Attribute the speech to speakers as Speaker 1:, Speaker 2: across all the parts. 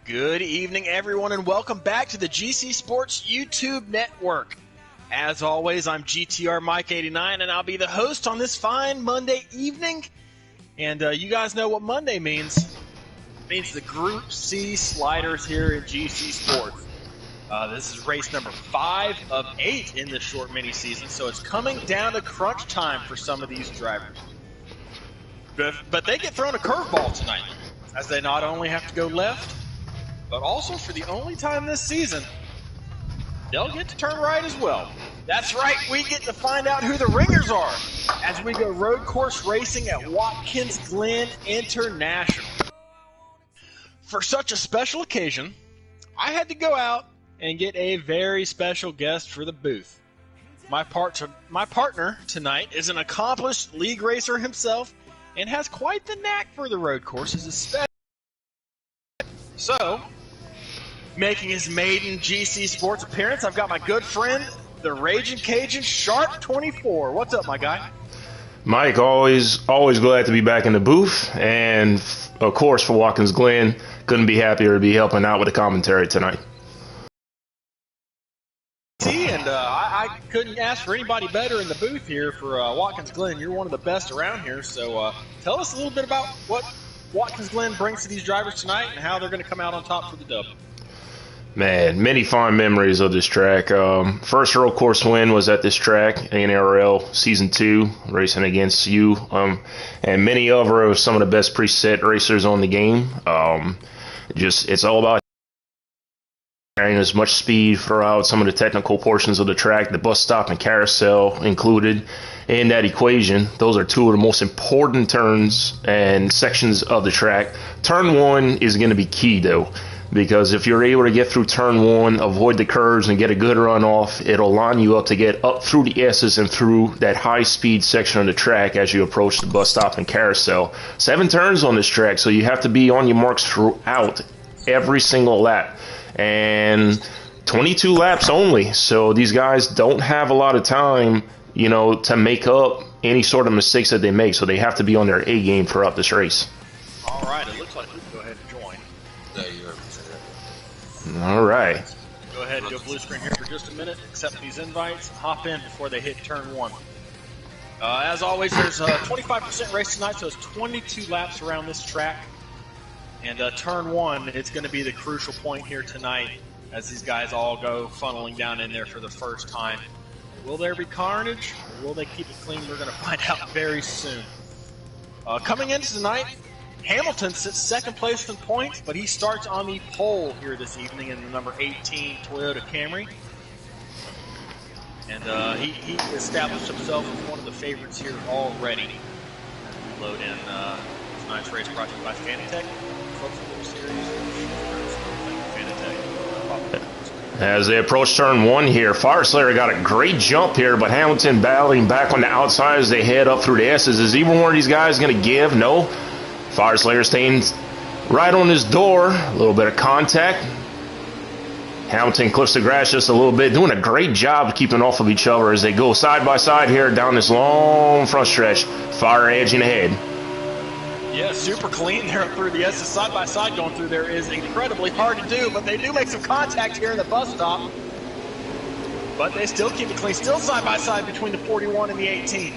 Speaker 1: Good evening, everyone, and welcome back to the GC Sports YouTube Network. As always, I'm GTR Mike 89, and I'll be the host on this fine Monday evening. And you guys know what Monday means. It means the Group C sliders here in GC Sports. This is race number 5 of 8 in this short mini-season, so it's coming down to crunch time for some of these drivers. But they get thrown a curveball tonight, as they not only have to go left, but also for the only time this season, they'll get to turn right as well. That's right, we get to find out who the ringers are as we go road course racing at Watkins Glen International. For such a special occasion, I had to go out and get a very special guest for the booth. My partner tonight is an accomplished league racer himself and has quite the knack for the road courses, especially. So, making his maiden GC Sports appearance, I've got my good friend, the Raging Cajun Sharp 24. What's up, my guy?
Speaker 2: Mike, always glad to be back in the booth, and of course for Watkins Glen, couldn't be happier to be helping out with the commentary tonight.
Speaker 1: And I couldn't ask for anybody better in the booth here for Watkins Glen. You're one of the best around here, so tell us a little bit about what Watkins Glen brings to these drivers tonight and how they're going to come out on top for the dub.
Speaker 2: Man, many fond memories of this track. First road course win was at this track, NRL Season 2, racing against you, and many other of some of the best preset racers on the game. It's all about carrying as much speed throughout some of the technical portions of the track, the bus stop and carousel included in that equation. Those are two of the most important turns and sections of the track. Turn 1 is going to be key, though, because if you're able to get through turn 1, avoid the curves, and get a good run off, it'll line you up to get up through the S's and through that high-speed section of the track as you approach the bus stop and carousel. 7 turns on this track, so you have to be on your marks throughout every single lap. And 22 laps only, so these guys don't have a lot of time, to make up any sort of mistakes that they make, so they have to be on their A game throughout this race.
Speaker 1: All right, it looks like we can go ahead and join.
Speaker 2: All right.
Speaker 1: Go ahead and go blue screen here for just a minute, accept these invites, and hop in before they hit turn 1. As always, there's a 25% race tonight, so it's 22 laps around this track. And turn 1, it's going to be the crucial point here tonight as these guys all go funneling down in there for the first time. Will there be carnage, or will they keep it clean? We're going to find out very soon. Coming into tonight, Hamilton sits second place in points, but he starts on the pole here this evening in the number 18 Toyota Camry. And he established himself as one of the favorites here already. Load in tonight's race brought to you by Fanatec.
Speaker 2: As they approach turn 1 here, Fireslayer got a great jump here, but Hamilton battling back on the outside as they head up through the S's. Is either one of these guys going to give? No. Fireslayer staying right on his door. A little bit of contact. Hamilton clips the grass just a little bit, doing a great job keeping off of each other as they go side by side here down this long front stretch. Fire edging ahead.
Speaker 1: Yeah, super clean there up through the S's. Side by side going through there is incredibly hard to do, but they do make some contact here in the bus stop. But they still keep it clean. Still side by side between the 41 and the 18.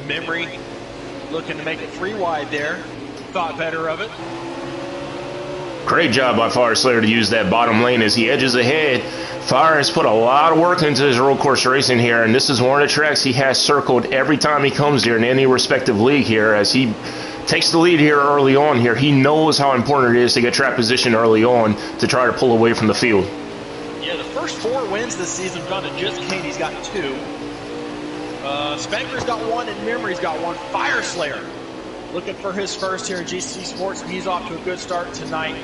Speaker 1: Memory looking to make it 3 wide there. Thought better of it.
Speaker 2: Great job by Fireslayer to use that bottom lane as he edges ahead. Fire has put a lot of work into his road course racing here, and this is one of the tracks he has circled every time he comes here in any respective league here as he takes the lead here early on here. He knows how important it is to get track position early on to try to pull away from the field.
Speaker 1: Yeah, the first 4 wins this season gone to just Katie's got 2. Spanker's got 1 and Memory's got 1. Fireslayer looking for his first here in GC Sports, and he's off to a good start tonight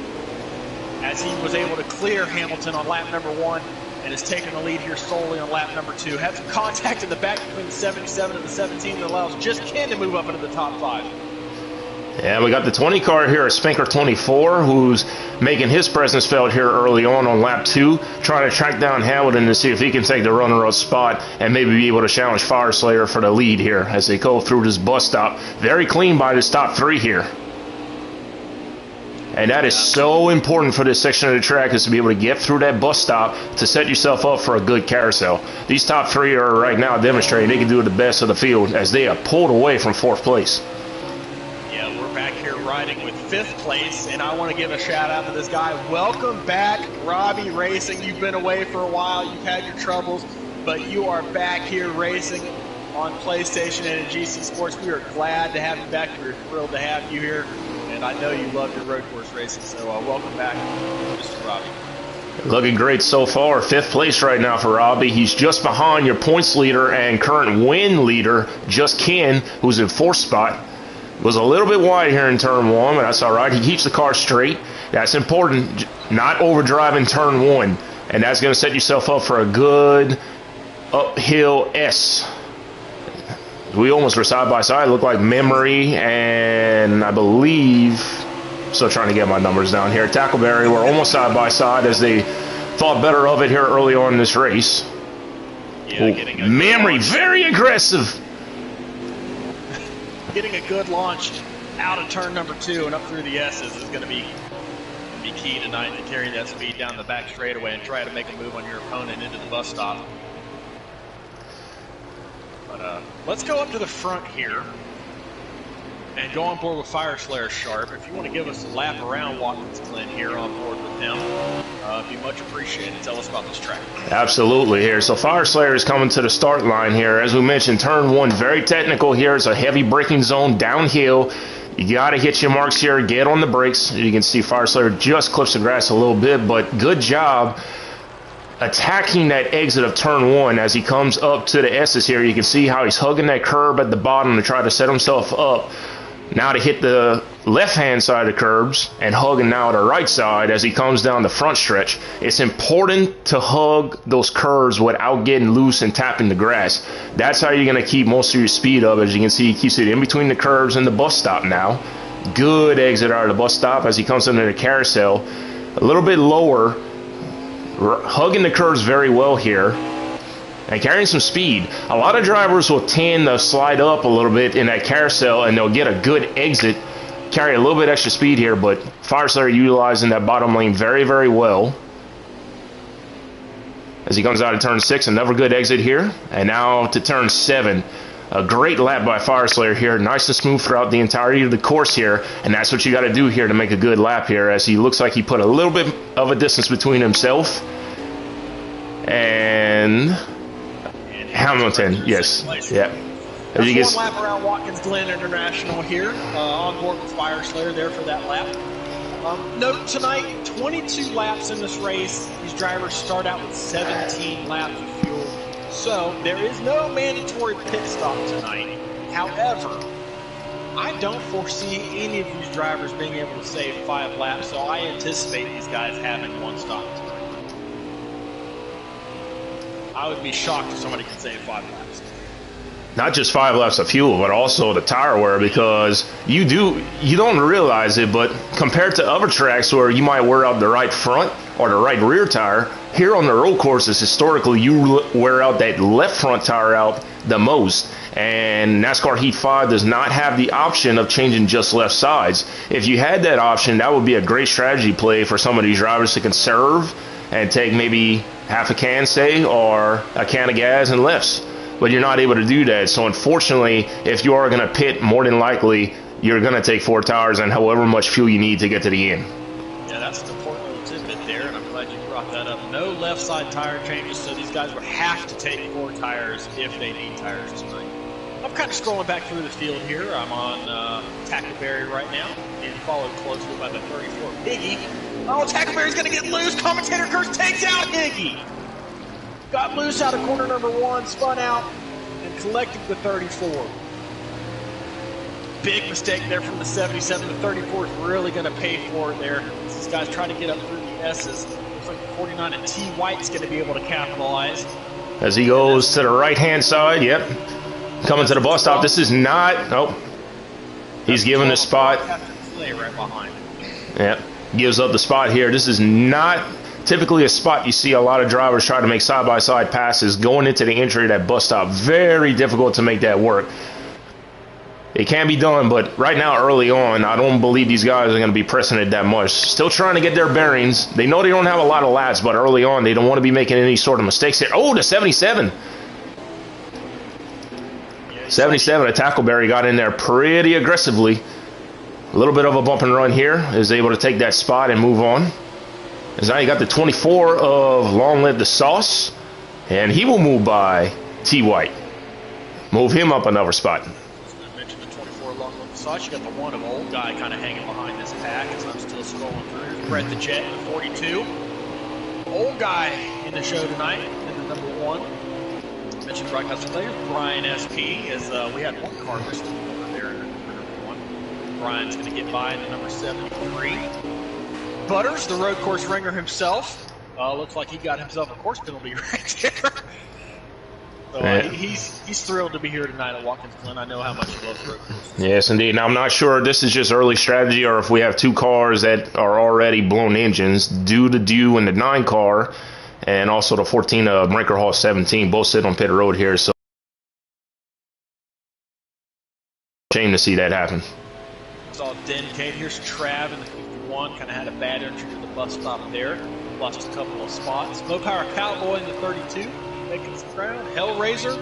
Speaker 1: as he was able to clear Hamilton on lap number 1 and is taking the lead here solely on lap number 2. Had some contact in the back between the 77 and the 17 that allows just Ken to move up into the top 5.
Speaker 2: Yeah, we got the 20 car here, Spanker 24, who's making his presence felt here early on lap 2, trying to track down Hamilton to see if he can take the runner-up spot and maybe be able to challenge Fireslayer for the lead here as they go through this bus stop. Very clean by this top 3 here. And that is so important for this section of the track, is to be able to get through that bus stop to set yourself up for a good carousel. These top three are right now demonstrating they can do the best of the field as they are pulled away from 4th place.
Speaker 1: Yeah, we're back here riding with 5th place, and I want to give a shout out to this guy. Welcome back, Robbie Racing. You've been away for a while. You've had your troubles, but you are back here racing on PlayStation and in GC Sports. We are glad to have you back. We're thrilled to have you here. And I know you love your road course racing, so welcome back, Mr. Robbie.
Speaker 2: Looking great so far. 5th place right now for Robbie. He's just behind your points leader and current win leader, Just Ken, who's in 4th spot. Was a little bit wide here in turn 1, but that's all right. He keeps the car straight. That's important. Not overdriving turn 1, and that's going to set yourself up for a good uphill S. We almost were side by side. Looked like Memory and I believe, still trying to get my numbers down here, Tackleberry were almost side by side as they thought better of it here early on in this race.
Speaker 1: Yeah,
Speaker 2: Memory, very aggressive.
Speaker 1: Getting a good launch out of turn number 2 and up through the S's is going to be key tonight to carry that speed down the back straightaway and try to make a move on your opponent into the bus stop. But let's go up to the front here and go on board with Fire Slayer Sharp. If you want to give us a lap around Watkins Glen here on board with him, it'd be much appreciated. Tell us about this track.
Speaker 2: Absolutely here. So Fire Slayer is coming to the start line here. As we mentioned, turn 1, very technical here. It's a heavy braking zone downhill. You got to hit your marks here, get on the brakes. You can see Fire Slayer just clips the grass a little bit, but good job attacking that exit of turn 1 as he comes up to the S's here. You can see how he's hugging that curb at the bottom to try to set himself up now to hit the left-hand side of the curbs and hugging now the right side as he comes down the front stretch. It's important to hug those curves without getting loose and tapping the grass. That's how you're going to keep most of your speed up. As you can see, he keeps it in between the curves and the bus stop now. Good exit out of the bus stop as he comes into the carousel. A little bit lower, hugging the curves very well here and carrying some speed. A lot of drivers will tend to slide up a little bit in that carousel and they'll get a good exit, carry a little bit extra speed here, but Fire Slayer utilizing that bottom lane very, very well. As he comes out of turn 6, another good exit here. And now to turn 7. A great lap by Fire Slayer here. Nice and smooth throughout the entirety of the course here. And that's what you got to do here to make a good lap here, as he looks like he put a little bit of a distance between himself and Hamilton. Yes. Yeah.
Speaker 1: That's one lap around Watkins Glen International here. On board with Fire Slayer there for that lap. Note tonight, 22 laps in this race. These drivers start out with 17 laps of fuel. So there is no mandatory pit stop tonight. However, I don't foresee any of these drivers being able to save 5 laps, so I anticipate these guys having one stop tonight. I would be shocked if somebody could save 5 laps.
Speaker 2: Not just 5 laps of fuel, but also the tire wear, because you don't realize it, but compared to other tracks where you might wear out the right front or the right rear tire, here on the road courses, historically, you wear out that left front tire out the most. And NASCAR Heat 5 does not have the option of changing just left sides. If you had that option, that would be a great strategy play for some of these drivers to conserve and take maybe half a can, say, or a can of gas and lefts. But you're not able to do that. So unfortunately, if you are going to pit, more than likely, you're going to take 4 tires and however much fuel you need to get to the end.
Speaker 1: Yeah, that's an important little tidbit there, and I'm glad you brought that up. No left side tire changes, so these guys would have to take 4 tires if they need tires tonight. I'm kind of scrolling back through the field here. I'm on Tackleberry right now, being followed closely by the 34 Higgy. Oh, Tackleberry's going to get loose. Commentator Curse takes out Higgy. Got loose out of corner number 1, spun out, and collected the 34. Big mistake there from the 77. The 34 is really going to pay for it there. These guys trying to get up through the S's. Looks like the 49 and T. White's going to be able to capitalize.
Speaker 2: As he goes to the right-hand side, yep. Coming to the bus stop. This is not... Nope. He's giving the spot.
Speaker 1: Right behind him.
Speaker 2: Yep. Gives up the spot here. This is not... typically a spot you see a lot of drivers try to make side-by-side passes going into the entry of that bus stop. Very difficult to make that work. It can be done, but right now, early on, I don't believe these guys are going to be pressing it that much. Still trying to get their bearings. They know they don't have a lot of laps, but early on, they don't want to be making any sort of mistakes here. Oh, the 77. 77, a Tackleberry got in there pretty aggressively. A little bit of a bump and run here. Is able to take that spot and move on. As now you got the 24 of Long Live the Sauce, and he will move by T. White. Move him up another spot.
Speaker 1: You got the one of Old Guy kind of hanging behind this pack as I'm still scrolling through. Brett the Jet, 42. Old Guy in the show tonight in the number 1. Mentioned broadcast players, Brian SP, as we had one car listed over there in number 1. Brian's going to get by in the number 73. Butters, the road course ringer himself. Looks like he got himself a course penalty right there. So he's thrilled to be here tonight at Watkins, Glen. I know how much he loves road courses.
Speaker 2: Yes, indeed. Now, I'm not sure if this is just early strategy or if we have 2 cars that are already blown engines, due to Dew and the 9 car, and also the 14 Brinker Hall 17, both sit on pit road here. So, shame to see that happen.
Speaker 1: Saw Dencade. Here's Trav in the 51. Kind of had a bad entry to the bus stop there. Lost a couple of spots. Low Power Cowboy in the 32. Making some ground. Hellraiser.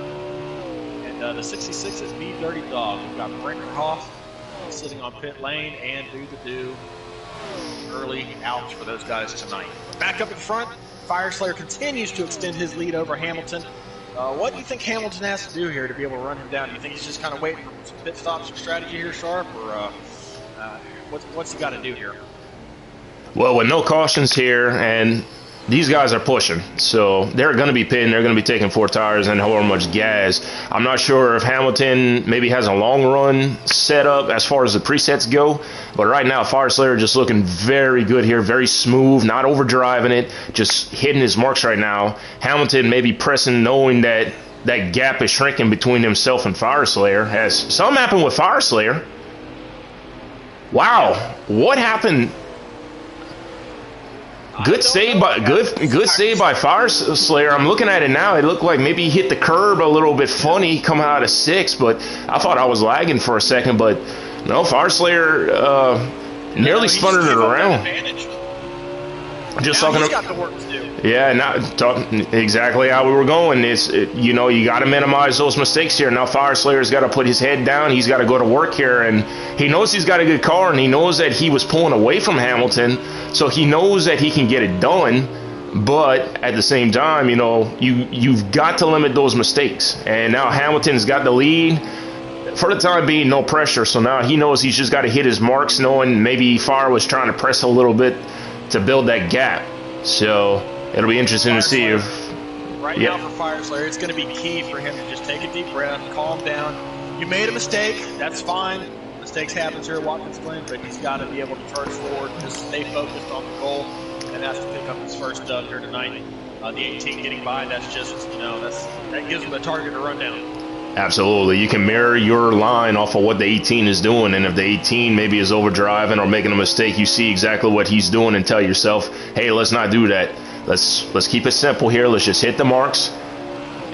Speaker 1: And the 66 is B Dirty Dog. We've got Brinkerhoff sitting on pit lane and Do. Early outs for those guys tonight. Back up in front, Fire Slayer continues to extend his lead over Hamilton. What do you think Hamilton has to do here to be able to run him down? Do you think he's just kind of waiting for some pit stops or strategy here, Sharp? Or what's he got to do here?
Speaker 2: Well, with no cautions here, and these guys are pushing, so they're going to be pitting. They're going to be taking 4 tires and however much gas. I'm not sure if Hamilton maybe has a long run set up as far as the presets go, but right now Fire Slayer just looking very good here, very smooth, not overdriving it, just hitting his marks right now. Hamilton maybe pressing, knowing that that gap is shrinking between himself and Fire Slayer. Has something happened with Fire Slayer? Wow, what happened? Good save by Fire Slayer. I'm looking at it now. It looked like maybe he hit the curb a little bit funny coming out of 6, but I thought I was lagging for a second. But no, Fire Slayer nearly spun it around. Just
Speaker 1: now
Speaker 2: talking.
Speaker 1: He's got the work to do.
Speaker 2: Yeah, exactly how we were going. You got to minimize those mistakes here. Now Fire Slayer's got to put his head down. He's got to go to work here, and he knows he's got a good car, and he knows that he was pulling away from Hamilton, so he knows that he can get it done. But at the same time, you've got to limit those mistakes. And now Hamilton's got the lead. For the time being, no pressure. So now he knows he's just got to hit his marks, knowing maybe Fire was trying to press a little bit to build that gap. So it'll be interesting to see if
Speaker 1: now for Fire Slayer, it's going to be key for him to just take a deep breath, calm down. You made a mistake, that's fine. Mistakes happen here at Watkins Glen, but he's got to be able to charge forward, just stay focused on the goal, and that's to pick up his first dub here tonight. The 18 getting by, that's just that gives him a target to run down.
Speaker 2: Absolutely. You can mirror your line off of what the 18 is doing, and if the 18 maybe is overdriving or making a mistake, you see exactly what he's doing and tell yourself, hey, let's not do that. Let's keep it simple here. Let's just hit the marks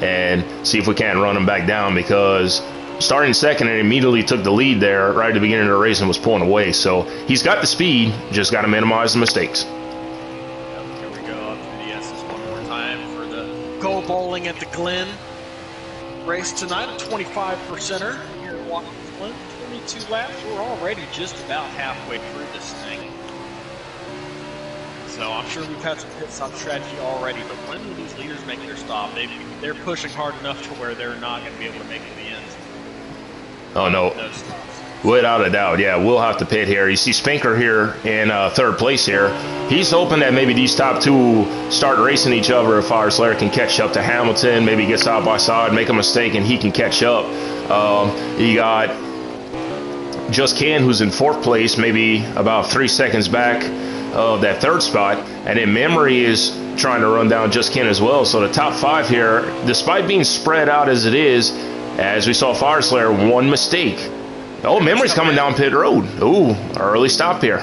Speaker 2: and see if we can't run him back down, because starting second and immediately took the lead there right at the beginning of the race and was pulling away. So he's got the speed, just got to minimize the mistakes.
Speaker 1: Here we go up to the S's one more time for the Go Bowling at the Glen race tonight, a 25%er here at Watkins Glen. 22 laps. We're already just about halfway through this thing. So I'm sure we've had some pit stop strategy already, but when these leaders make their stop, they're pushing hard enough to where they're not going to be able to make it to the end.
Speaker 2: Oh, no. Without a doubt, yeah, we'll have to pit here. You see Spinker here in third place here. He's hoping that maybe these top two start racing each other if Fire Slayer can catch up to Hamilton, maybe get side by side, make a mistake, and he can catch up. You got Just Ken, who's in fourth place, maybe about 3 seconds back of that third spot. And then Memory is trying to run down Just Ken as well. So the top five here, despite being spread out as it is, as we saw Fire Slayer, one mistake. Oh, Memory's coming down pit road. Ooh, early stop here.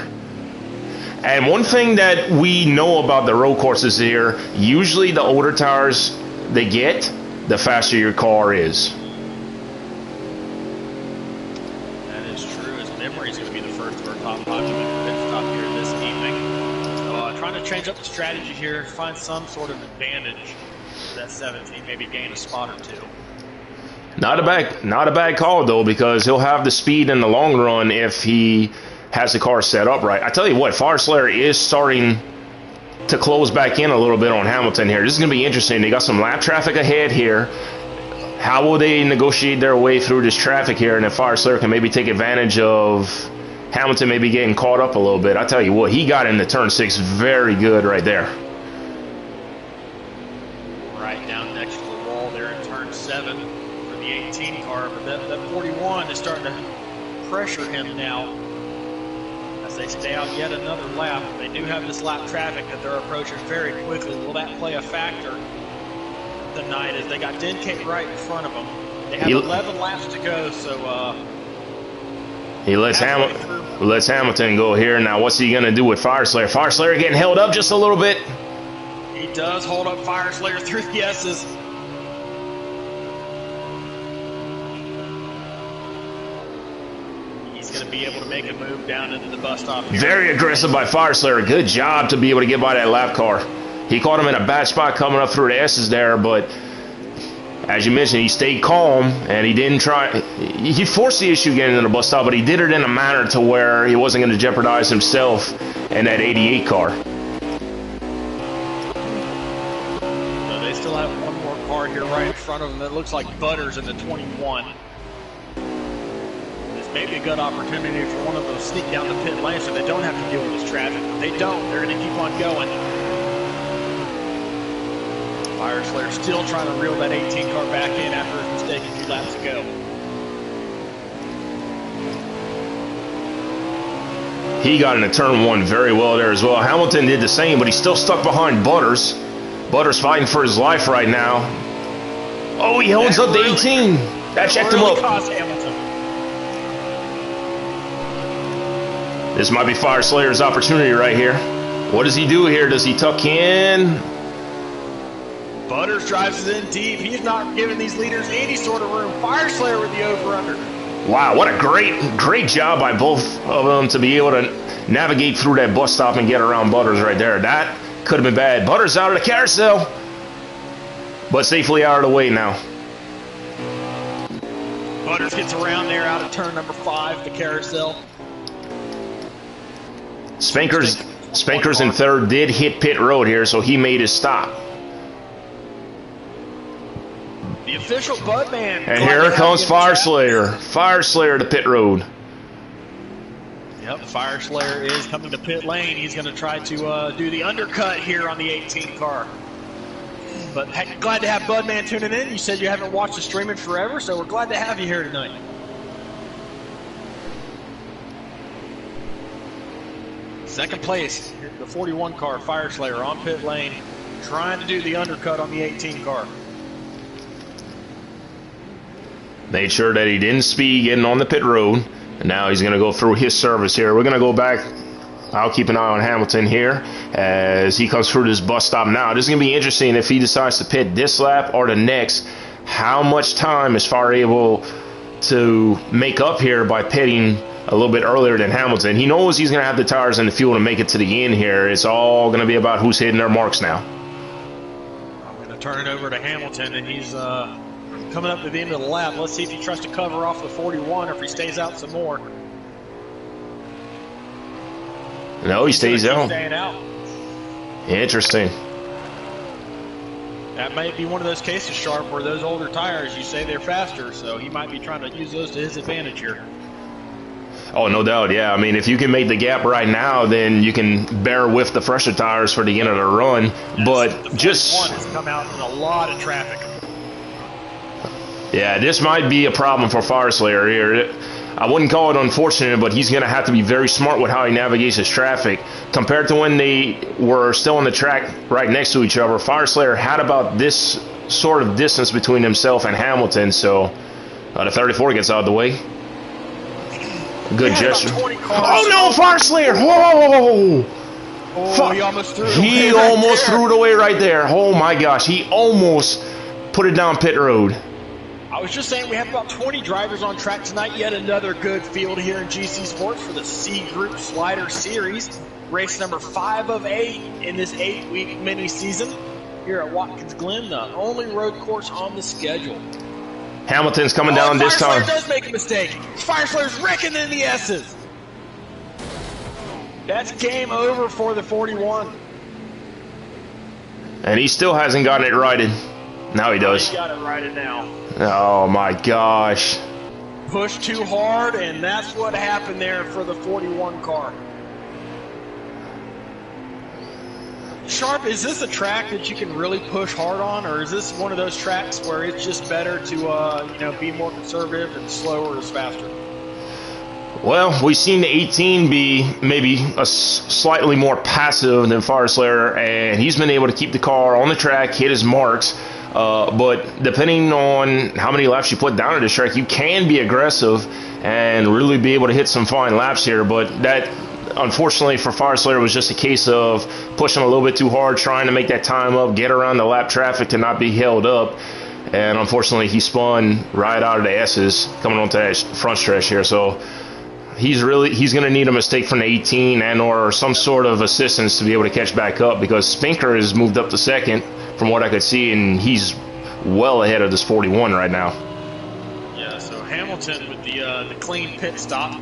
Speaker 2: And one thing that we know about the road courses here, usually the older tires they get, the faster your car is.
Speaker 1: change up the strategy here, find some sort of advantage for that 17, maybe gain a spot or two.
Speaker 2: Not a bad call though, because he'll have the speed in the long run if he has the car set up right. I tell you what, Fire Slayer is starting to close back in a little bit on Hamilton here. This is going to be interesting. They got some lap traffic ahead here. How will they negotiate their way through this traffic here? And if Fire Slayer can maybe take advantage of Hamilton maybe getting caught up a little bit. I tell you what, he got into turn 6 very good right there.
Speaker 1: Right down next to the wall there in turn 7 for the 18 car. But that 41 is starting to pressure him now as they stay out yet another lap. They do have this lap traffic that they're approaching very quickly. Will that play a factor tonight as they got Denkate right in front of them? They have 11 laps to go, so
Speaker 2: he lets Hamilton go here. Now, what's he going to do with Fire Slayer? Fire Slayer getting held up just a little bit.
Speaker 1: He does hold up Fire Slayer through the S's. He's going to be able to make a move down into the bus stop here.
Speaker 2: Very aggressive by Fire Slayer. Good job to be able to get by that lap car. He caught him in a bad spot coming up through the S's there, but as you mentioned, he stayed calm, and he didn't try. He forced the issue getting into the bus stop, but he did it in a manner to where he wasn't going to jeopardize himself in that 88 car.
Speaker 1: So they still have one more car here right in front of them that looks like Butters in the 21. This may be a good opportunity for one of them to sneak down the pit lane so they don't have to deal with this traffic. But they don't. They're going to keep on going. Fire Slayer still trying to reel that 18 car back in after his mistake a few laps ago.
Speaker 2: He got into turn 1 very well there as well. Hamilton did the same, but he's still stuck behind Butters. Butters fighting for his life right now. Oh, he holds up the 18. That checked him up.
Speaker 1: Cost Hamilton.
Speaker 2: This might be Fire Slayer's opportunity right here. What does he do here? Does he tuck in?
Speaker 1: Butters drives it in deep. He's not giving these leaders any sort of room. Fire Slayer with the over-under.
Speaker 2: Wow, what a great job by both of them to be able to navigate through that bus stop and get around Butters right there. That could have been bad. Butters out of the carousel, but safely out of the way now.
Speaker 1: Butters gets around there out of turn number 5, the carousel.
Speaker 2: Spankers in third did hit pit road here, so he made his stop.
Speaker 1: The official Budman.
Speaker 2: And here comes Fire Slayer. Fire Slayer to pit road.
Speaker 1: Yep, Fire Slayer is coming to pit lane. He's going to try to do the undercut here on the 18 car. But glad to have Budman tuning in. You said you haven't watched the streaming forever, so we're glad to have you here tonight. Second place, the 41 car, Fire Slayer on pit lane, trying to do the undercut on the 18 car.
Speaker 2: Made sure that he didn't speed getting on the pit road. And now he's going to go through his service here. We're going to go back. I'll keep an eye on Hamilton here as he comes through this bus stop now. This is going to be interesting if he decides to pit this lap or the next. How much time is Fire able to make up here by pitting a little bit earlier than Hamilton? He knows he's going to have the tires and the fuel to make it to the end here. It's all going to be about who's hitting their marks now.
Speaker 1: I'm going to turn it over to Hamilton, and he's coming up to the end of the lap. Let's see if he tries to cover off the 41 or if he stays out some more.
Speaker 2: No, he stays out.
Speaker 1: Staying out.
Speaker 2: Interesting.
Speaker 1: That might be one of those cases, Sharp, where those older tires, you say they're faster, so he might be trying to use those to his advantage here.
Speaker 2: Oh, no doubt, yeah. I mean, if you can make the gap right now, then you can bear with the fresher tires for the end of the run. But just
Speaker 1: has come out in a lot of traffic.
Speaker 2: Yeah, this might be a problem for Fire Slayer here. I wouldn't call it unfortunate, but he's going to have to be very smart with how he navigates his traffic. Compared to when they were still on the track right next to each other, Fire Slayer had about this sort of distance between himself and Hamilton, so the 34 gets out of the way. Good gesture. Oh, no, Fire Slayer! Whoa!
Speaker 1: Oh, he almost threw it away.
Speaker 2: He almost threw it away right there. Oh, my gosh. He almost put it down pit road.
Speaker 1: I was just saying we have about 20 drivers on track tonight. Yet another good field here in GC Sports for the C Group Slider Series. Race number 5 of 8 in this 8-week mini season here at Watkins Glen, the only road course on the schedule.
Speaker 2: Hamilton's coming down this time.
Speaker 1: Fire Slayer does make a mistake. Fire Slayer's wrecking in the S's. That's game over for the 41.
Speaker 2: And he still hasn't gotten it righted. Now he does.
Speaker 1: He got it righted now.
Speaker 2: Oh my gosh.
Speaker 1: Pushed too hard, and that's what happened there for the 41 car. Sharp, is this a track that you can really push hard on, or is this one of those tracks where it's just better to be more conservative and slower is faster?
Speaker 2: Well, we've seen the 18 be maybe slightly more passive than Fire Slayer, and he's been able to keep the car on the track, hit his marks. But depending on how many laps you put down at this track, you can be aggressive and really be able to hit some fine laps here. But that, unfortunately for Fire Slayer, was just a case of pushing a little bit too hard, trying to make that time up, get around the lap traffic to not be held up. And unfortunately, he spun right out of the S's coming onto that front stretch here. So he's going to need a mistake from the 18 and or some sort of assistance to be able to catch back up, because Spinker has moved up to second from what I could see, and he's well ahead of this 41 right now.
Speaker 1: Yeah, so Hamilton with the clean pit stop.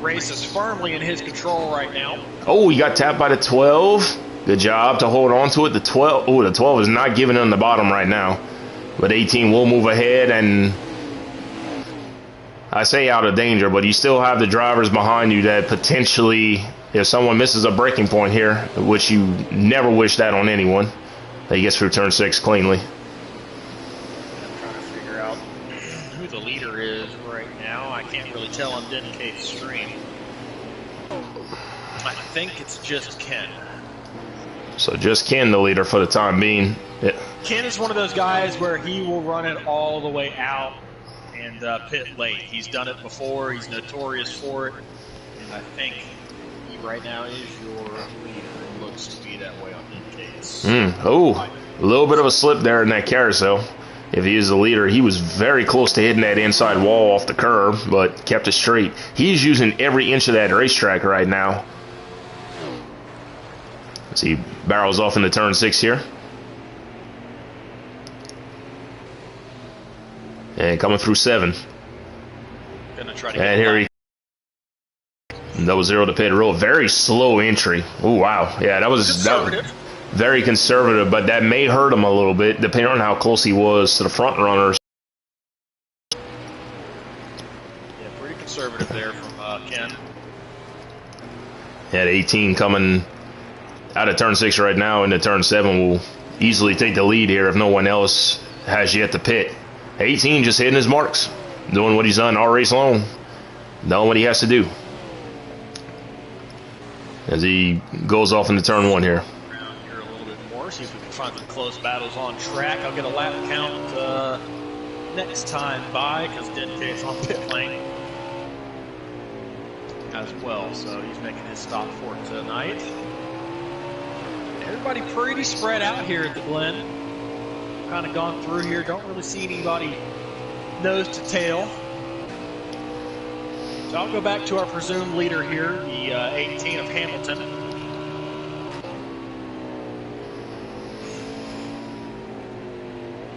Speaker 1: Race is firmly in his control right now.
Speaker 2: Oh, he got tapped by the 12. Good job to hold on to it. The 12 is not giving him the bottom right now. But 18 will move ahead, and I say out of danger, but you still have the drivers behind you that potentially, if someone misses a braking point here, which you never wish that on anyone, that he gets through turn 6 cleanly.
Speaker 1: I'm trying to figure out who the leader is right now. I can't really tell on Denkate's stream. I think it's just Ken.
Speaker 2: So just Ken, the leader for the time being. Yeah.
Speaker 1: Ken is one of those guys where he will run it all the way out and pit late. He's done it before. He's notorious for it. And I think he right now is your leader. It looks to be that way on Denkate's.
Speaker 2: Oh, a little bit of a slip there in that carousel. If he is the leader, he was very close to hitting that inside wall off the curb, but kept it straight. He's using every inch of that racetrack right now. As he barrels off into turn 6 here. And coming through 7. And here he double zero to pit roll. Very slow entry. Oh, wow. Yeah, that was very conservative, but that may hurt him a little bit, depending on how close he was to the front runners.
Speaker 1: Yeah, pretty conservative there from Ken.
Speaker 2: At 18 coming out of turn 6 right now into turn 7 will easily take the lead here if no one else has yet to pit. 18 just hitting his marks, doing what he's done all race long, knowing what he has to do. As he goes off into turn 1 here.
Speaker 1: Around here a little bit more, see if we can find some close battles on track. I'll get a lap count next time by, because Denkate's on pit lane as well, so he's making his stop for tonight. Everybody pretty spread out here at the Glen. Kind of gone through here, don't really see anybody nose to tail. So I'll go back to our presumed leader here, the 18 of Hamilton.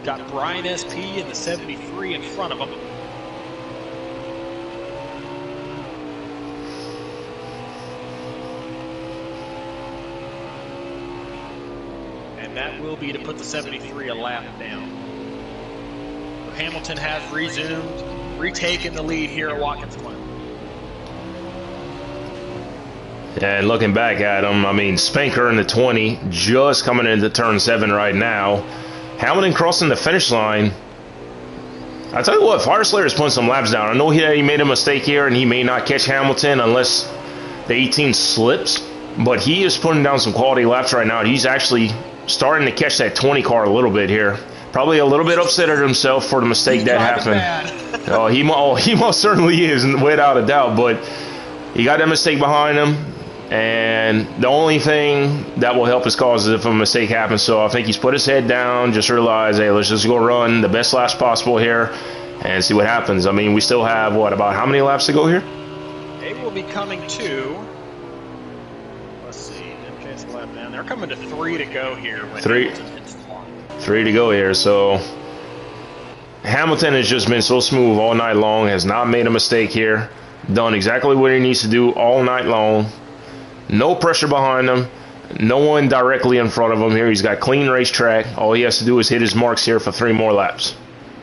Speaker 1: Got Brian SP in the 73 in front of him. And that will be to put the 73 a lap down. So Hamilton has retaken the lead here at Watkins Glen.
Speaker 2: And looking back at him, I mean, Spanker in the 20, just coming into turn 7 right now. Hamilton crossing the finish line. I tell you what, Fire Slayer is putting some laps down. I know he made a mistake here, and he may not catch Hamilton unless the 18 slips, but he is putting down some quality laps right now. He's actually starting to catch that 20 car a little bit here. Probably a little bit upset at himself for the mistake that happened. He most certainly is, without a doubt, but he got that mistake behind him. And the only thing that will help his cause is if a mistake happens. So I think he's put his head down, just realized, hey, let's just go run the best laps possible here and see what happens. I mean, we still have, about how many laps to go here?
Speaker 1: They will be coming to, let's see, MK's lap down. They're coming to 3 to go here. When
Speaker 2: 3 to go here. So Hamilton has just been so smooth all night long, has not made a mistake here, done exactly what he needs to do all night long. No pressure behind him, no one directly in front of him here. He's got clean racetrack. All he has to do is hit his marks here for 3 more laps.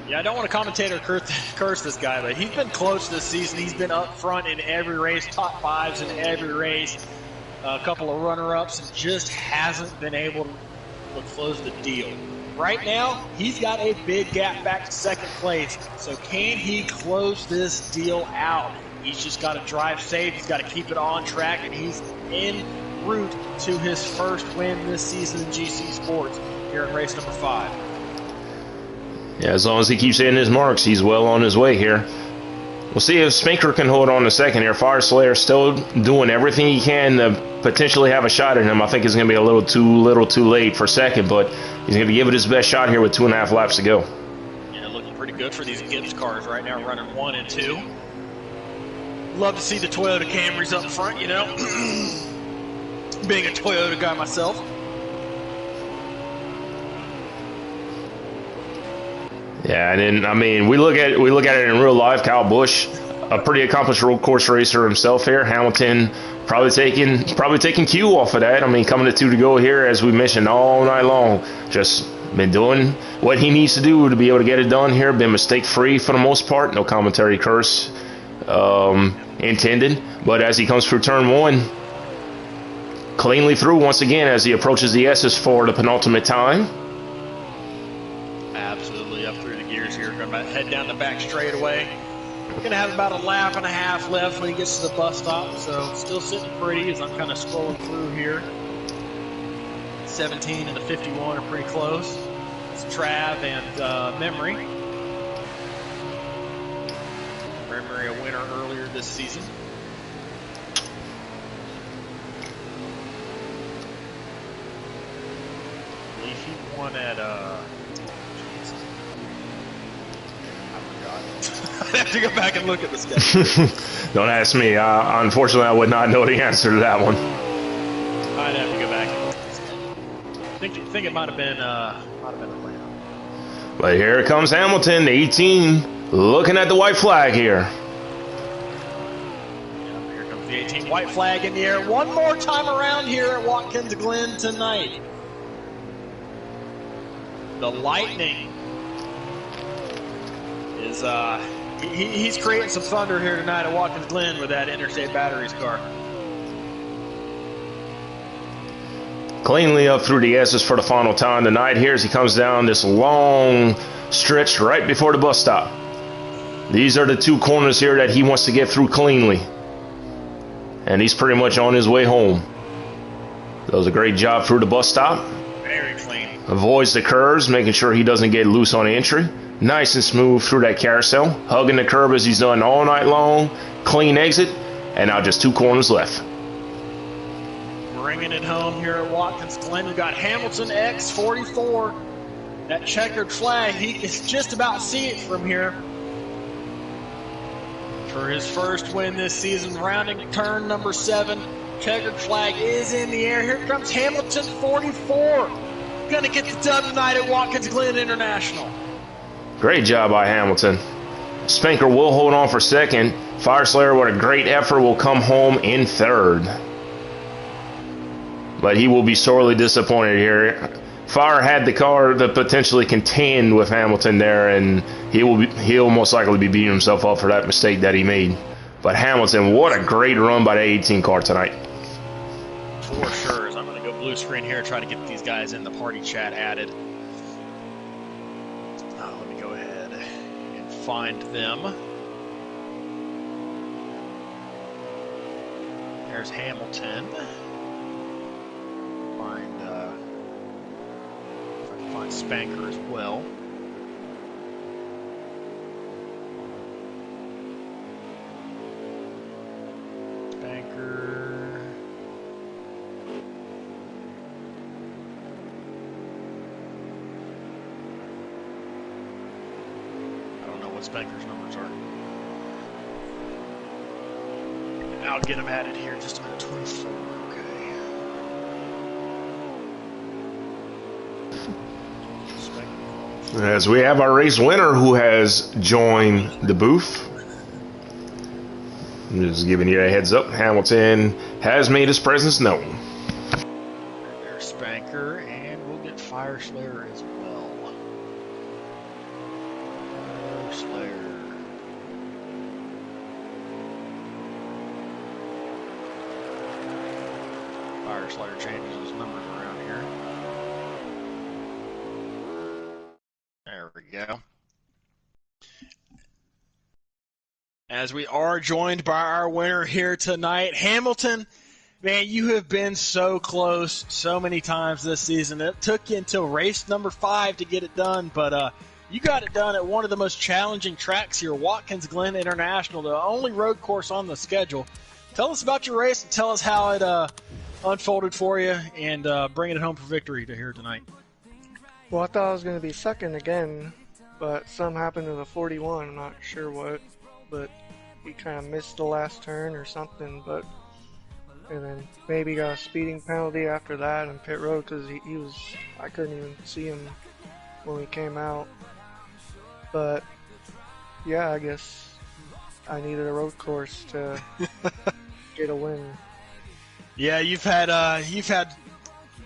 Speaker 1: Yeah, I don't want to commentator curse this guy, but he's been close this season. He's been up front in every race, top 5s in every race, a couple of runner-ups, and just hasn't been able to close the deal. Right now, he's got a big gap back to second place. So can he close this deal out? He's just got to drive safe. He's got to keep it on track, and he's en route to his first win this season in GC Sports here in race number 5.
Speaker 2: Yeah, as long as he keeps hitting his marks, he's well on his way here. We'll see if Spinker can hold on a second here. Fire Slayer still doing everything he can to potentially have a shot at him. I think it's going to be a little too late for second, but he's going to give it his best shot here with 2.5 laps to go.
Speaker 1: Yeah, looking pretty good for these Gibbs cars right now, running 1 and 2. Love to see the Toyota Camrys up front, you know. Being a Toyota guy myself.
Speaker 2: Yeah, and then, I mean, we look at it in real life. Kyle Busch, a pretty accomplished road course racer himself here. Hamilton probably taking cue off of that. I mean, coming to 2 to go here, as we mentioned, all night long. Just been doing what he needs to do to be able to get it done here. Been mistake-free for the most part. No commentary curse intended. But as he comes through turn 1, cleanly through once again as he approaches the S's for the penultimate time.
Speaker 1: Absolutely up through the gears here. Going to head down the back straightaway. Going to have about a lap and a half left when he gets to the bus stop. So still sitting pretty as I'm kind of scrolling through here. 17 and the 51 are pretty close. It's Trav and Memory. Memory a winner earlier this season. I believe he won at I have to go back and look at the schedule.
Speaker 2: Don't ask me. Unfortunately, I would not know the answer to that one.
Speaker 1: I'd have to go back and look at the schedule. I think it might have been Atlanta.
Speaker 2: But here comes Hamilton, the 18, looking at the white flag here.
Speaker 1: Yeah, here comes the 18 white flag in the air. One more time around here at Watkins Glen tonight. The Lightning is he's creating some thunder here tonight at Watkins Glen with that Interstate Batteries car.
Speaker 2: Cleanly up through the S's for the final time tonight here as he comes down this long stretch right before the bus stop. These are the 2 corners here that he wants to get through cleanly. And he's pretty much on his way home. Does a great job through the bus stop.
Speaker 1: Very clean.
Speaker 2: Avoids the curves, making sure he doesn't get loose on entry. Nice and smooth through that carousel. Hugging the curb as he's done all night long. Clean exit. And now just 2 corners left.
Speaker 1: Bringing it home here at Watkins Glen. We've got Hamilton X44. That checkered flag, he can just about see it from here. For his first win this season, rounding turn number 7. Checkered flag is in the air. Here comes Hamilton 44. Gonna get the dub tonight at Watkins Glen International.
Speaker 2: Great job by Hamilton. Spanker will hold on for second. Fire Slayer, with a great effort, will come home in third. But he will be sorely disappointed here. Fire had the car to potentially contend with Hamilton there, and he'll most likely be beating himself up for that mistake that he made. But Hamilton, what a great run by the 18 car tonight.
Speaker 1: For sure. So I'm going to go blue screen here and try to get these guys in the party chat added. Let me go ahead and find them. There's Hamilton. If I can find Spanker as well. Spanker. Spanker's numbers are. I'll get him added here in just a minute. 24. Okay.
Speaker 2: As we have our race winner who has joined the booth. I'm just giving you a heads up. Hamilton has made his presence known.
Speaker 1: There's Spanker, and we'll get Fire Slayer as well. Fire Slayer. Fire Slayer changes his numbers around here. There we go. As we are joined by our winner here tonight, Hamilton. Man, you have been so close so many times this season. It took you until race number 5 to get it done, but you got it done at one of the most challenging tracks here, Watkins Glen International, the only road course on the schedule. Tell us about your race and tell us how it unfolded for you and bringing it home for victory to here tonight.
Speaker 3: Well, I thought I was going to be second again, but something happened to the 41. I'm not sure what, but he kind of missed the last turn or something, and then maybe got a speeding penalty after that in pit road because he was, I couldn't even see him when he came out. But yeah, I guess I needed a road course to get a win.
Speaker 1: Yeah, you've had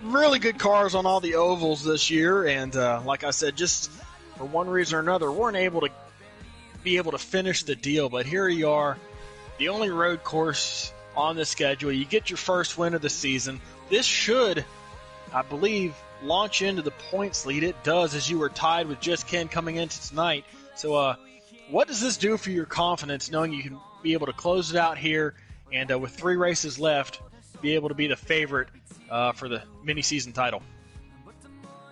Speaker 1: really good cars on all the ovals this year, and like I said, just for one reason or another, weren't able to finish the deal. But here you are, the only road course on the schedule. You get your first win of the season. This should, I believe, launch into the points lead. It does, as you were tied with Just Ken coming into tonight. So what does this do for your confidence, knowing you can be able to close it out here and with 3 races left, be able to be the favorite for the mini-season title?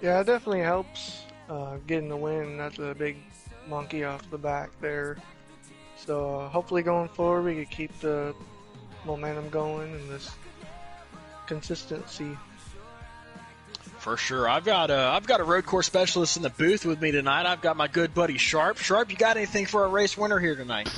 Speaker 3: Yeah, it definitely helps getting the win. That's a big monkey off the back there. So hopefully going forward we could keep the momentum going and this consistency.
Speaker 1: For sure. I've got a road course specialist in the booth with me tonight. I've got my good buddy Sharp. Sharp, you got anything for our race winner here tonight?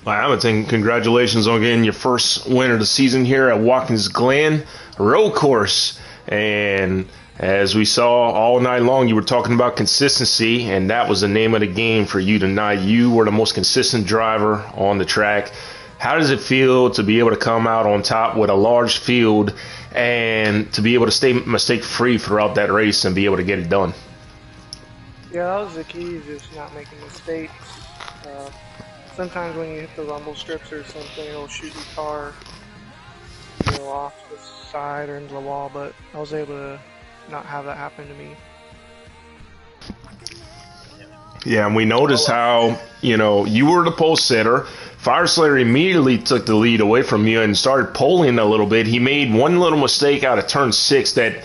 Speaker 2: Well, Hamilton, congratulations on getting your first win of the season here at Watkins Glen road course. And as we saw all night long, you were talking about consistency, and that was the name of the game for you tonight. You were the most consistent driver on the track. How does it feel to be able to come out on top with a large field and to be able to stay mistake-free throughout that race and be able to get it done?
Speaker 3: Yeah, that was the key, just not making mistakes. Sometimes when you hit the rumble strips or something, it'll shoot your car off the side or into the wall, but I was able to not have that happen to me.
Speaker 2: Yeah, and we noticed how, you were the pole sitter. Fire Slayer immediately took the lead away from you and started poling a little bit. He made one little mistake out of turn 6 that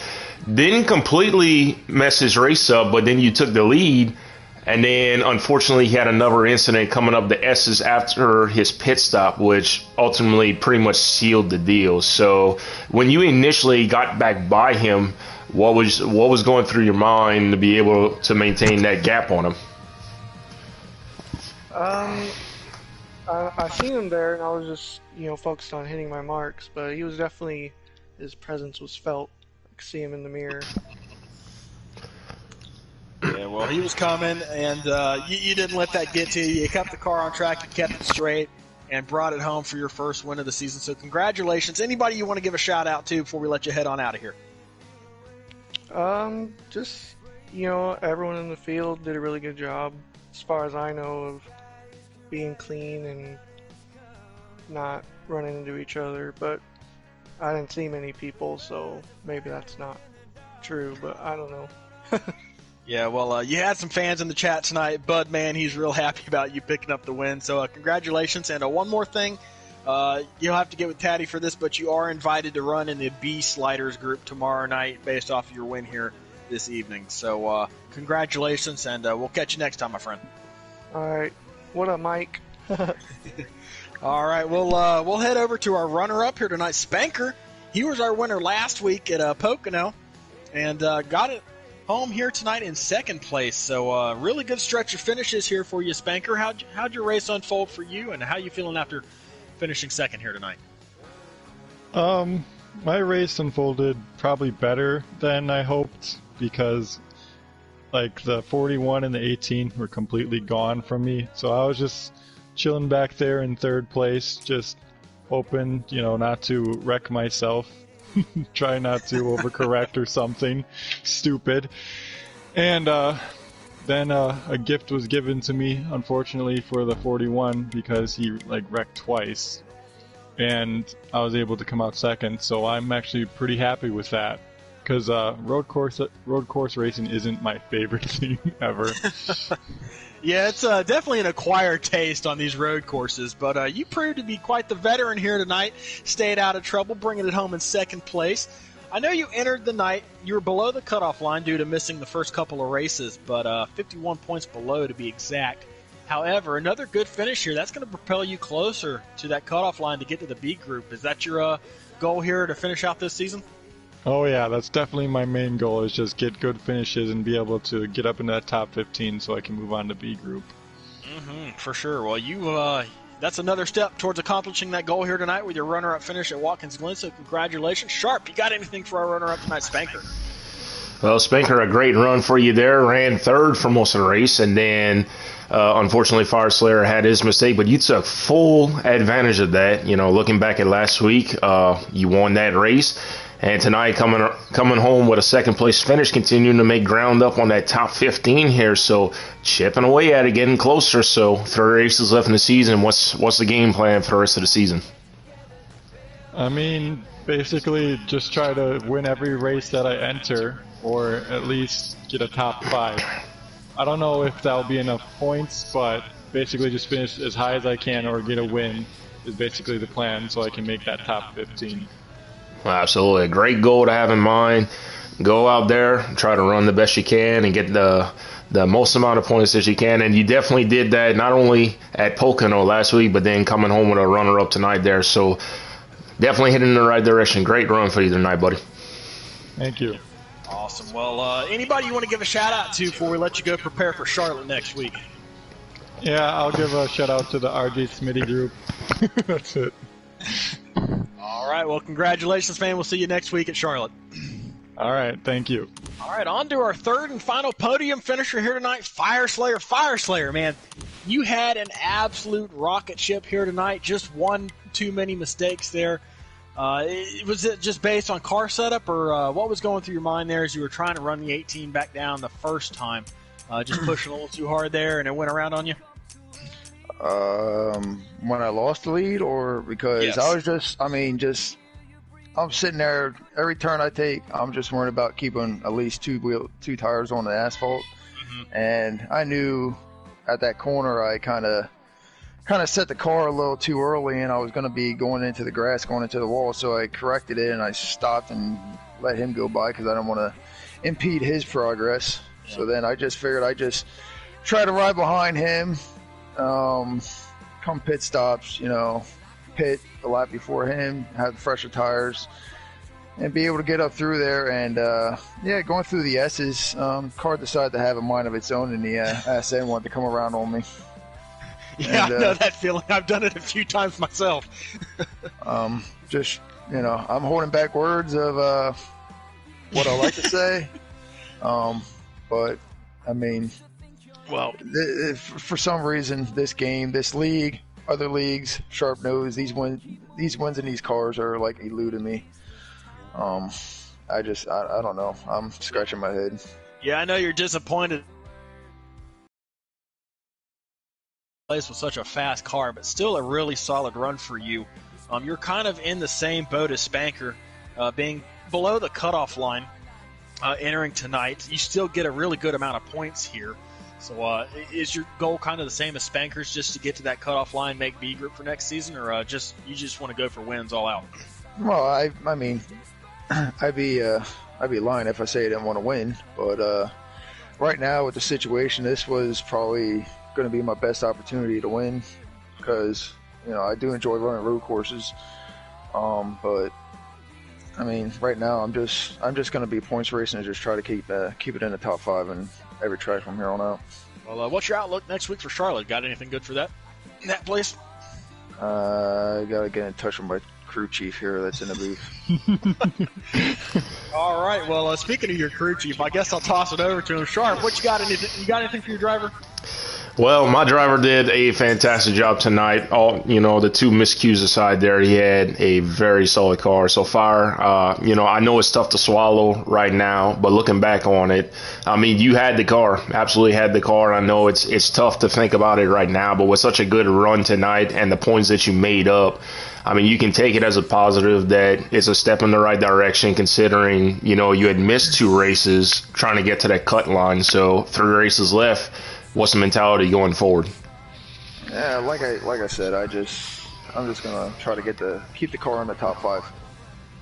Speaker 2: didn't completely mess his race up, but then you took the lead. And then, unfortunately, he had another incident coming up the S's after his pit stop, which ultimately pretty much sealed the deal. So when you initially got back by him, what was going through your mind to be able to maintain that gap on him?
Speaker 3: I seen him there, and I was just, focused on hitting my marks, but he was definitely, his presence was felt. I could see him in the mirror.
Speaker 1: Yeah, well, he was coming, and you didn't let that get to you. You kept the car on track, you kept it straight, and brought it home for your first win of the season. So congratulations. Anybody you want to give a shout-out to before we let you head on out of here?
Speaker 3: Just, everyone in the field did a really good job, as far as I know, of being clean and not running into each other. But I didn't see many people, so maybe that's not true, but I don't know.
Speaker 1: Yeah, well, you had some fans in the chat tonight. Bud, man, he's real happy about you picking up the win. So congratulations. And one more thing, you'll have to get with Taddy for this, but you are invited to run in the B Sliders group tomorrow night based off of your win here this evening. So congratulations, and we'll catch you next time, my friend.
Speaker 3: All right. What up, Mike?
Speaker 1: All right, we'll head over to our runner-up here tonight, Spanker. He was our winner last week at Pocono and got it home here tonight in second place. So really good stretch of finishes here for you, Spanker. How'd your race unfold for you, and how you feeling after finishing second here tonight?
Speaker 4: My race unfolded probably better than I hoped because like the 41 and the 18 were completely gone from me. So I was just chilling back there in third place, just hoping, not to wreck myself. Try not to overcorrect or something stupid. And then a gift was given to me, unfortunately, for the 41 because he wrecked twice. And I was able to come out second, so I'm actually pretty happy with that. Because road course racing isn't my favorite thing ever.
Speaker 1: Yeah, it's definitely an acquired taste on these road courses, but you proved to be quite the veteran here tonight. Stayed out of trouble, bringing it home in second place. I know you entered the night, you were below the cutoff line due to missing the first couple of races, but 51 points below to be exact. However, another good finish here, that's going to propel you closer to that cutoff line to get to the B group. Is that your goal here to finish out this season?
Speaker 4: Oh yeah, that's definitely my main goal, is just get good finishes and be able to get up into that top 15 so I can move on to B group.
Speaker 1: For sure. Well, that's another step towards accomplishing that goal here tonight with your runner-up finish at Watkins Glen, so congratulations. Sharp, you got anything for our runner-up tonight, Spanker?
Speaker 2: Well, Spanker, a great run for you there. Ran third for most of the race, and then unfortunately Fire Slayer had his mistake, but you took full advantage of that. Looking back at last week, you won that race. And tonight, coming home with a second-place finish, continuing to make ground up on that top 15 here. So chipping away at it, getting closer. So 3 races left in the season. What's the game plan for the rest of the season?
Speaker 4: I mean, basically just try to win every race that I enter, or at least get a top 5. I don't know if that'll be enough points, but basically just finish as high as I can or get a win is basically the plan, so I can make that top 15.
Speaker 2: Absolutely. A great goal to have in mind. Go out there, try to run the best you can, and get the most amount of points that you can. And you definitely did that not only at Pocono last week, but then coming home with a runner-up tonight there. So definitely heading in the right direction. Great run for you tonight, buddy.
Speaker 4: Thank you.
Speaker 1: Awesome. Well, anybody you want to give a shout-out to before we let you go prepare for Charlotte next week?
Speaker 4: Yeah, I'll give a shout-out to the RJ Smitty group. That's it.
Speaker 1: All right, well, congratulations, man. We'll see you next week at Charlotte.
Speaker 4: All right, thank you.
Speaker 1: All right, on to our third and final podium finisher here tonight, Fire Slayer. Fire Slayer, man, you had an absolute rocket ship here tonight. Just one too many mistakes there. Was it just based on car setup, or what was going through your mind there as you were trying to run the 18 back down the first time? Just pushing a little too hard there, and it went around on you?
Speaker 5: When I lost the lead, or because
Speaker 1: yes.
Speaker 5: I was I'm sitting there every turn I take, I'm just worried about keeping at least two tires on the asphalt. And I knew at that corner I kind of set the car a little too early, and I was going to be going into the grass, going into the wall, so I corrected it and I stopped and let him go by because I don't want to impede his progress. Yeah. So then I just figured I'd just try to ride behind him. Come pit stops, pit a lap before him, have fresher tires, and be able to get up through there. And going through the S's, car decided to have a mind of its own in the S and wanted to come around on me.
Speaker 1: Yeah, and, I know that feeling. I've done it a few times myself.
Speaker 5: I'm holding back words of what I like to say, but I mean.
Speaker 1: Well,
Speaker 5: for some reason, this game, this league, other leagues, Sharp knows these wins in these cars are like eluding me. I don't know. I'm scratching my head.
Speaker 1: Yeah, I know you're disappointed. Place with such a fast car, but still a really solid run for you. You're kind of in the same boat as Spanker, being below the cutoff line, entering tonight. You still get a really good amount of points here. So is your goal kind of the same as Spanker's, just to get to that cutoff line, make B group for next season, or you just want to go for wins all out?
Speaker 5: Well, I mean, I'd be lying if I say I didn't want to win. But right now with the situation, this was probably going to be my best opportunity to win because I do enjoy running road courses. But I mean, right now I'm just going to be points racing and just try to keep it in the top 5 in every track from here on out.
Speaker 1: Well, what's your outlook next week for Charlotte? Got anything good for that place?
Speaker 5: I got to get in touch with my crew chief here that's in the booth.
Speaker 1: All right. Well, speaking of your crew chief, I guess I'll toss it over to him. Sharp, what you got? You got anything for your driver?
Speaker 2: Well, my driver did a fantastic job tonight. The 2 miscues aside there, he had a very solid car so far. I know it's tough to swallow right now, but looking back on it, I mean, you had the car, absolutely had the car. I know it's tough to think about it right now, but with such a good run tonight and the points that you made up, I mean, you can take it as a positive that it's a step in the right direction considering, you had missed 2 races trying to get to that cut line. So 3 races left. What's the mentality going forward?
Speaker 5: Yeah, like I said, I'm just gonna try to keep the car in the top 5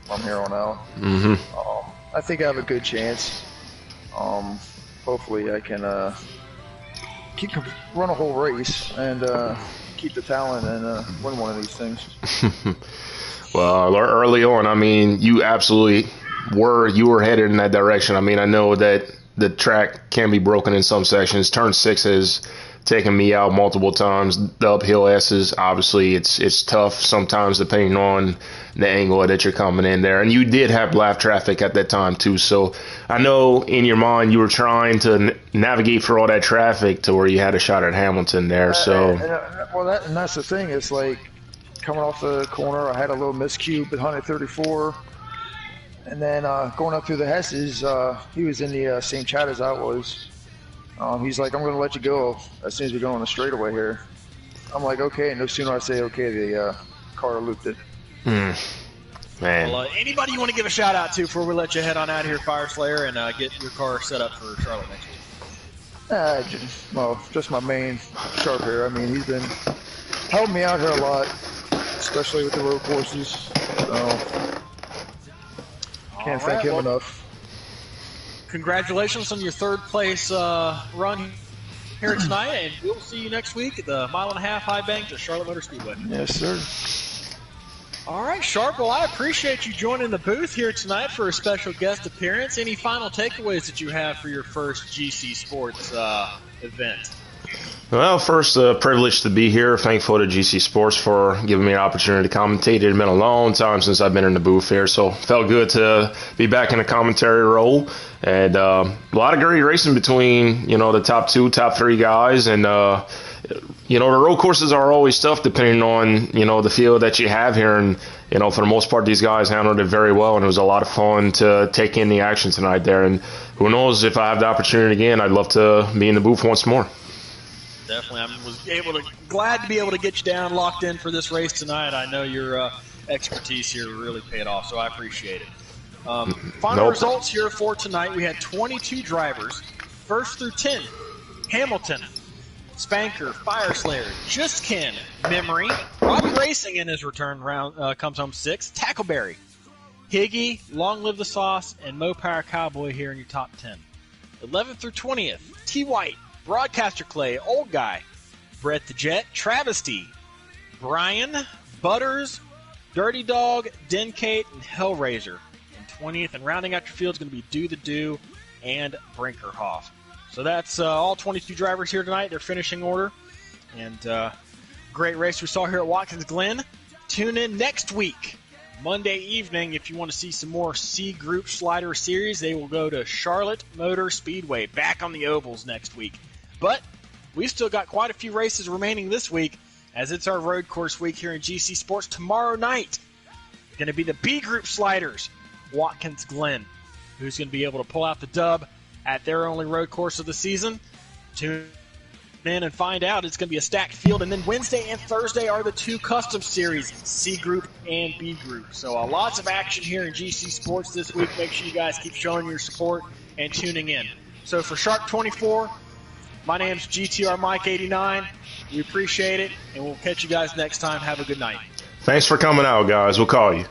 Speaker 5: from here on out.
Speaker 2: Mm-hmm.
Speaker 5: I think I have a good chance. Hopefully, I can run a whole race and keep the talent and win one of these things.
Speaker 2: Well, early on, I mean, you absolutely were headed in that direction. I mean, I know that the track can be broken in some sections. Turn 6 has taken me out multiple times. The uphill S's, obviously, it's tough sometimes depending on the angle that you're coming in there. And you did have lap traffic at that time, too. So I know in your mind you were trying to navigate through all that traffic to where you had a shot at Hamilton there.
Speaker 5: And that's the thing. It's like coming off the corner, I had a little miscue behind 134. And then going up through the Hesses, he was in the same chat as I was. He's like, I'm going to let you go as soon as we go on the straightaway here. I'm like, okay. And no sooner I say okay, the car looped it.
Speaker 2: Man.
Speaker 1: Well, anybody you want to give a shout out to before we let you head on out here, Fire Slayer, and get your car set up for Charlotte next week?
Speaker 5: Just my main Sharp here. I mean, he's been helping me out here a lot, especially with the road courses. So can't thank him enough.
Speaker 1: Congratulations on your 3rd place run here tonight, and we'll see you next week at the 1.5 mile high bank at Charlotte Motor Speedway.
Speaker 5: Yes, sir.
Speaker 1: All right, Sharp. Well, I appreciate you joining the booth here tonight for a special guest appearance. Any final takeaways that you have for your first GC Sports event?
Speaker 2: Well, first, privileged to be here. Thankful to GC Sports for giving me an opportunity to commentate. It had been a long time since I've been in the booth here, so felt good to be back in a commentary role. And a lot of great racing between, the top 2, top 3 guys. And, the road courses are always tough depending on, the field that you have here. And, for the most part, these guys handled it very well, and it was a lot of fun to take in the action tonight there. And who knows, if I have the opportunity again, I'd love to be in the booth once more.
Speaker 1: Definitely. I was glad to be able to get you down, locked in for this race tonight. I know your expertise here really paid off, so I appreciate it. Final results here for tonight. We had 22 drivers, 1st through 10. Hamilton, Spanker, Fire Slayer, Just Ken, Memory, Robbie Racing in his return round comes home 6th. Tackleberry, Higgy, Long Live the Sauce, and Mo Power Cowboy here in your top 10. 11th through 20th, T. White, Broadcaster Clay, Old Guy, Brett the Jet, Travesty, Brian, Butters, Dirty Dog, Denkate, and Hellraiser. And 20th, and rounding out your field is going to be Do the Do and Brinkerhoff. So that's all 22 drivers here tonight. Their finishing order. And great race we saw here at Watkins Glen. Tune in next week, Monday evening, if you want to see some more C Group Slider Series. They will go to Charlotte Motor Speedway, back on the ovals next week. But we've still got quite a few races remaining this week, as it's our road course week here in GC Sports. Tomorrow night, going to be the B Group Sliders, Watkins Glen, who's going to be able to pull out the dub at their only road course of the season. Tune in and find out. It's going to be a stacked field. And then Wednesday and Thursday are the 2 custom series, C Group and B Group. So lots of action here in GC Sports this week. Make sure you guys keep showing your support and tuning in. So for Shark 24, my name's GTR Mike 89. We appreciate it, and we'll catch you guys next time. Have a good night.
Speaker 2: Thanks for coming out, guys. We'll call you.